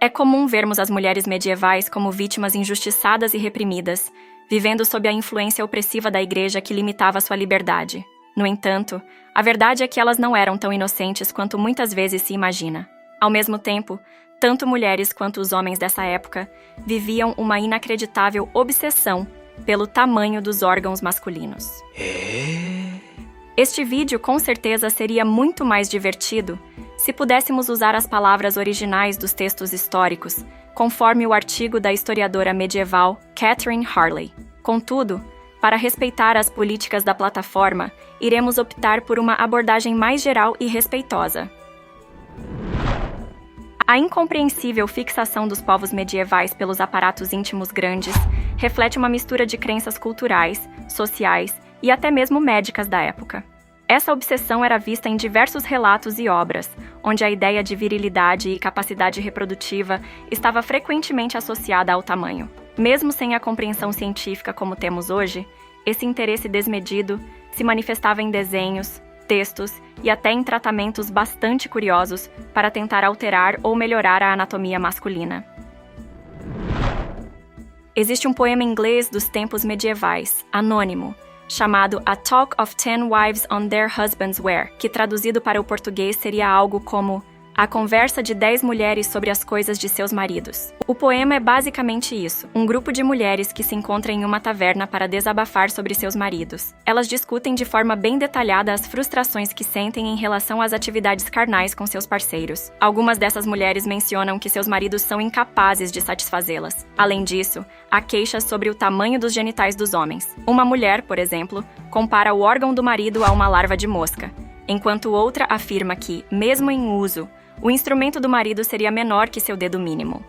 É comum vermos as mulheres medievais como vítimas injustiçadas e reprimidas, vivendo sob a influência opressiva da Igreja que limitava sua liberdade. No entanto, a verdade é que elas não eram tão inocentes quanto muitas vezes se imagina. Ao mesmo tempo, tanto mulheres quanto os homens dessa época viviam uma inacreditável obsessão pelo tamanho dos órgãos masculinos. Este vídeo com certeza seria muito mais divertido se pudéssemos usar as palavras originais dos textos históricos, conforme o artigo da historiadora medieval Catherine Harley. Contudo, para respeitar as políticas da plataforma, iremos optar por uma abordagem mais geral e respeitosa. A incompreensível fixação dos povos medievais pelos aparatos íntimos grandes reflete uma mistura de crenças culturais, sociais e até mesmo médicas da época. Essa obsessão era vista em diversos relatos e obras, onde a ideia de virilidade e capacidade reprodutiva estava frequentemente associada ao tamanho. Mesmo sem a compreensão científica como temos hoje, esse interesse desmedido se manifestava em desenhos, textos e até em tratamentos bastante curiosos para tentar alterar ou melhorar a anatomia masculina. Existe um poema inglês dos tempos medievais, anônimo, chamado A Talk of 10 Wives on Their Husbands' Wear, que traduzido para o português seria algo como A Conversa de 10 Mulheres sobre as Coisas de Seus Maridos. O poema é basicamente isso, um grupo de mulheres que se encontra em uma taverna para desabafar sobre seus maridos. Elas discutem de forma bem detalhada as frustrações que sentem em relação às atividades carnais com seus parceiros. Algumas dessas mulheres mencionam que seus maridos são incapazes de satisfazê-las. Além disso, há queixas sobre o tamanho dos genitais dos homens. Uma mulher, por exemplo, compara o órgão do marido a uma larva de mosca, enquanto outra afirma que, mesmo em uso, o instrumento do marido seria menor que seu dedo mínimo.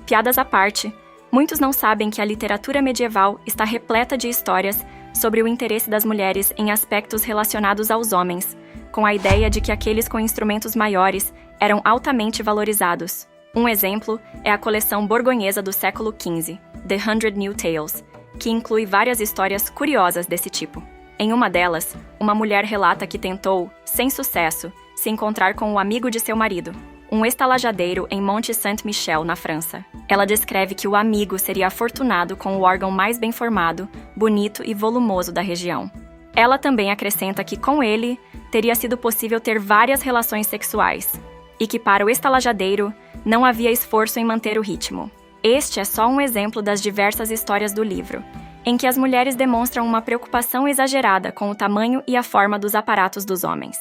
Piadas à parte, muitos não sabem que a literatura medieval está repleta de histórias sobre o interesse das mulheres em aspectos relacionados aos homens, com a ideia de que aqueles com instrumentos maiores eram altamente valorizados. Um exemplo é a coleção borgonhesa do século XV, The 100 New Tales, que inclui várias histórias curiosas desse tipo. Em uma delas, uma mulher relata que tentou, sem sucesso, se encontrar com o amigo de seu marido, um estalajadeiro em Monte Saint-Michel, na França. Ela descreve que o amigo seria afortunado com o órgão mais bem formado, bonito e volumoso da região. Ela também acrescenta que com ele teria sido possível ter várias relações sexuais, e que para o estalajadeiro não havia esforço em manter o ritmo. Este é só um exemplo das diversas histórias do livro, em que as mulheres demonstram uma preocupação exagerada com o tamanho e a forma dos aparatos dos homens.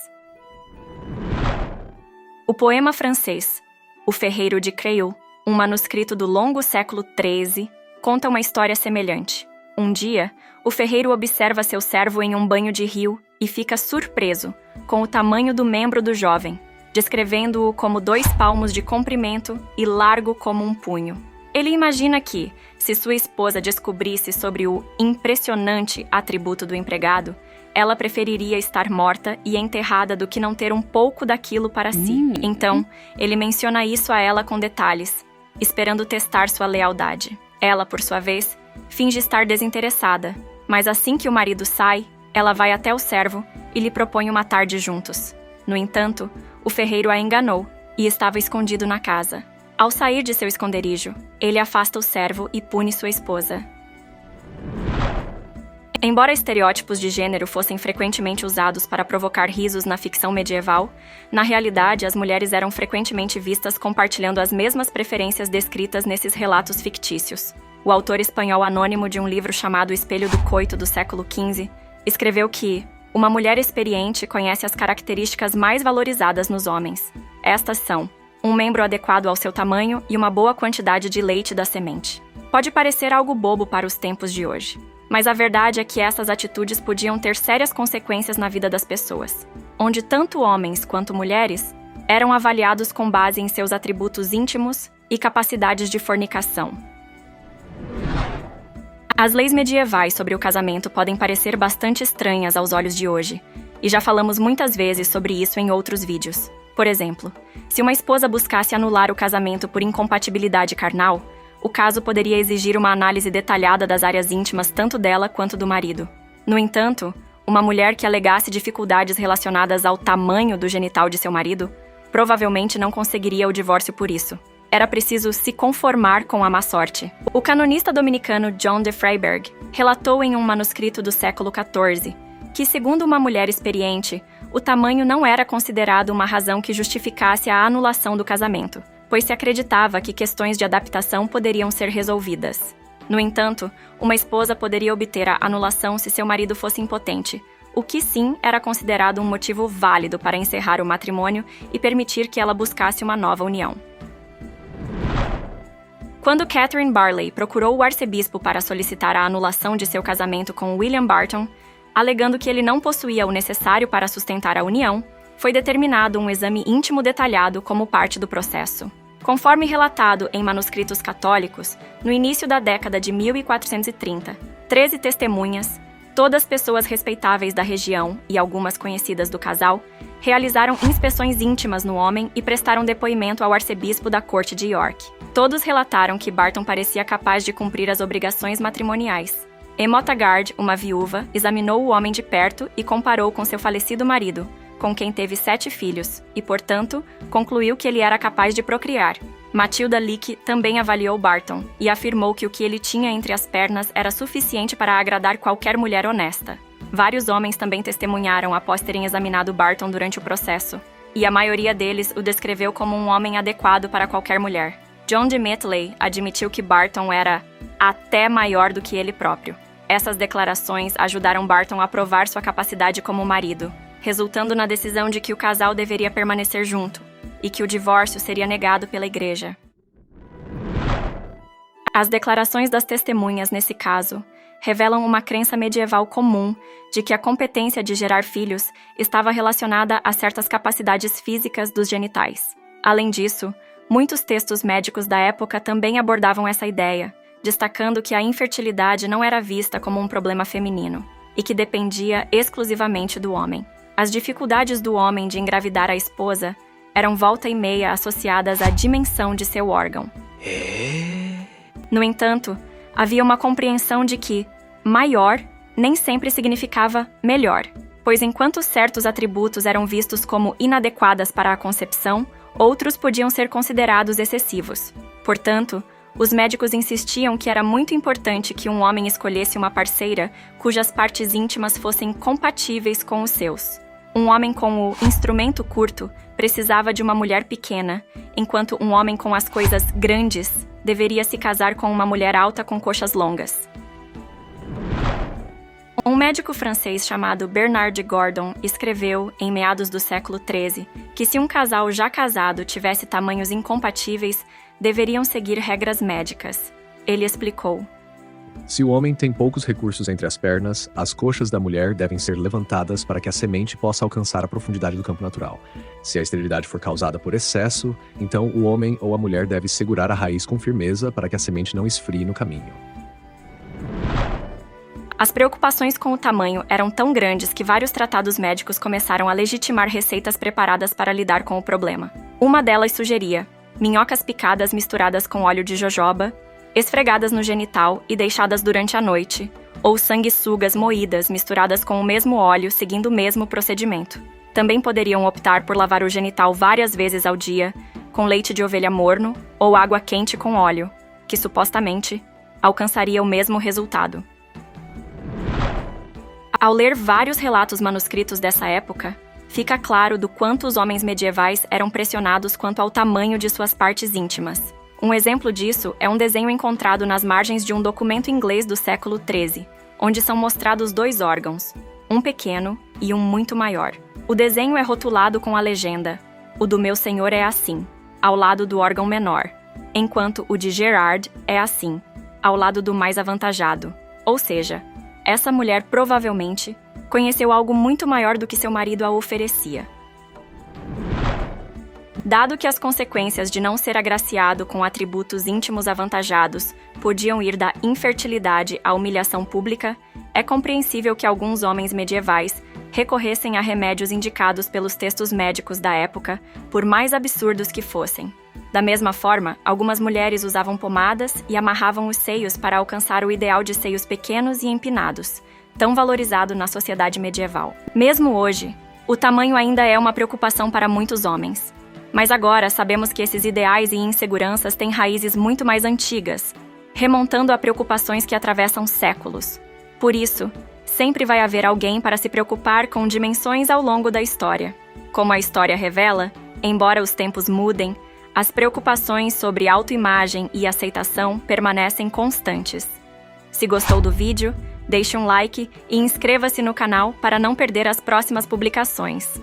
O poema francês, O Ferreiro de Creil, um manuscrito do longo século XIII, conta uma história semelhante. Um dia, o ferreiro observa seu servo em um banho de rio e fica surpreso com o tamanho do membro do jovem, descrevendo-o como 2 palmos de comprimento e largo como um punho. Ele imagina que, se sua esposa descobrisse sobre o impressionante atributo do empregado, ela preferiria estar morta e enterrada do que não ter um pouco daquilo para si. Então, ele menciona isso a ela com detalhes, esperando testar sua lealdade. Ela, por sua vez, finge estar desinteressada, mas assim que o marido sai, ela vai até o servo e lhe propõe uma tarde juntos. No entanto, o ferreiro a enganou e estava escondido na casa. Ao sair de seu esconderijo, ele afasta o servo e pune sua esposa. Embora estereótipos de gênero fossem frequentemente usados para provocar risos na ficção medieval, na realidade as mulheres eram frequentemente vistas compartilhando as mesmas preferências descritas nesses relatos fictícios. O autor espanhol anônimo de um livro chamado Espelho do Coito do século XV escreveu que uma mulher experiente conhece as características mais valorizadas nos homens. Estas são um membro adequado ao seu tamanho e uma boa quantidade de leite da semente. Pode parecer algo bobo para os tempos de hoje, mas a verdade é que essas atitudes podiam ter sérias consequências na vida das pessoas, onde tanto homens quanto mulheres eram avaliados com base em seus atributos íntimos e capacidades de fornicação. As leis medievais sobre o casamento podem parecer bastante estranhas aos olhos de hoje, e já falamos muitas vezes sobre isso em outros vídeos. Por exemplo, se uma esposa buscasse anular o casamento por incompatibilidade carnal, o caso poderia exigir uma análise detalhada das áreas íntimas tanto dela quanto do marido. No entanto, uma mulher que alegasse dificuldades relacionadas ao tamanho do genital de seu marido provavelmente não conseguiria o divórcio por isso. Era preciso se conformar com a má sorte. O canonista dominicano John de Freiberg relatou em um manuscrito do século XIV que, segundo uma mulher experiente, o tamanho não era considerado uma razão que justificasse a anulação do casamento, pois se acreditava que questões de adaptação poderiam ser resolvidas. No entanto, uma esposa poderia obter a anulação se seu marido fosse impotente, o que sim era considerado um motivo válido para encerrar o matrimônio e permitir que ela buscasse uma nova união. Quando Catherine Barley procurou o arcebispo para solicitar a anulação de seu casamento com William Barton, alegando que ele não possuía o necessário para sustentar a união, foi determinado um exame íntimo detalhado como parte do processo. Conforme relatado em manuscritos católicos, no início da década de 1430, 13 testemunhas, todas pessoas respeitáveis da região e algumas conhecidas do casal, realizaram inspeções íntimas no homem e prestaram depoimento ao arcebispo da corte de York. Todos relataram que Barton parecia capaz de cumprir as obrigações matrimoniais. Emma Taggart, uma viúva, examinou o homem de perto e comparou com seu falecido marido, com quem teve 7 filhos, e, portanto, concluiu que ele era capaz de procriar. Matilda Leake também avaliou Barton e afirmou que o que ele tinha entre as pernas era suficiente para agradar qualquer mulher honesta. Vários homens também testemunharam após terem examinado Barton durante o processo, e a maioria deles o descreveu como um homem adequado para qualquer mulher. John de Metley admitiu que Barton era até maior do que ele próprio. Essas declarações ajudaram Barton a provar sua capacidade como marido, resultando na decisão de que o casal deveria permanecer junto e que o divórcio seria negado pela igreja. As declarações das testemunhas nesse caso revelam uma crença medieval comum de que a competência de gerar filhos estava relacionada a certas capacidades físicas dos genitais. Além disso, muitos textos médicos da época também abordavam essa ideia, destacando que a infertilidade não era vista como um problema feminino e que dependia exclusivamente do homem. As dificuldades do homem de engravidar a esposa eram volta e meia associadas à dimensão de seu órgão. No entanto, havia uma compreensão de que maior nem sempre significava melhor, pois enquanto certos atributos eram vistos como inadequadas para a concepção, outros podiam ser considerados excessivos. Portanto, os médicos insistiam que era muito importante que um homem escolhesse uma parceira cujas partes íntimas fossem compatíveis com os seus. Um homem com o instrumento curto precisava de uma mulher pequena, enquanto um homem com as coisas grandes deveria se casar com uma mulher alta com coxas longas. Um médico francês chamado Bernard de Gordon escreveu, em meados do século XIII, que se um casal já casado tivesse tamanhos incompatíveis, deveriam seguir regras médicas. Ele explicou: se o homem tem poucos recursos entre as pernas, as coxas da mulher devem ser levantadas para que a semente possa alcançar a profundidade do campo natural. Se a esterilidade for causada por excesso, então o homem ou a mulher deve segurar a raiz com firmeza para que a semente não esfrie no caminho. As preocupações com o tamanho eram tão grandes que vários tratados médicos começaram a legitimar receitas preparadas para lidar com o problema. Uma delas sugeria minhocas picadas misturadas com óleo de jojoba, esfregadas no genital e deixadas durante a noite, ou sanguessugas moídas misturadas com o mesmo óleo seguindo o mesmo procedimento. Também poderiam optar por lavar o genital várias vezes ao dia, com leite de ovelha morno ou água quente com óleo, que supostamente alcançaria o mesmo resultado. Ao ler vários relatos manuscritos dessa época, fica claro do quanto os homens medievais eram pressionados quanto ao tamanho de suas partes íntimas. Um exemplo disso é um desenho encontrado nas margens de um documento inglês do século XIII, onde são mostrados 2 órgãos, um pequeno e um muito maior. O desenho é rotulado com a legenda: "O do meu senhor é assim", ao lado do órgão menor, enquanto o de Gerard é assim, ao lado do mais avantajado. Ou seja, essa mulher provavelmente conheceu algo muito maior do que seu marido a oferecia. Dado que as consequências de não ser agraciado com atributos íntimos avantajados podiam ir da infertilidade à humilhação pública, é compreensível que alguns homens medievais recorressem a remédios indicados pelos textos médicos da época, por mais absurdos que fossem. Da mesma forma, algumas mulheres usavam pomadas e amarravam os seios para alcançar o ideal de seios pequenos e empinados, tão valorizado na sociedade medieval. Mesmo hoje, o tamanho ainda é uma preocupação para muitos homens. Mas agora sabemos que esses ideais e inseguranças têm raízes muito mais antigas, remontando a preocupações que atravessam séculos. Por isso, sempre vai haver alguém para se preocupar com dimensões ao longo da história. Como a história revela, embora os tempos mudem, as preocupações sobre autoimagem e aceitação permanecem constantes. Se gostou do vídeo, deixe um like e inscreva-se no canal para não perder as próximas publicações.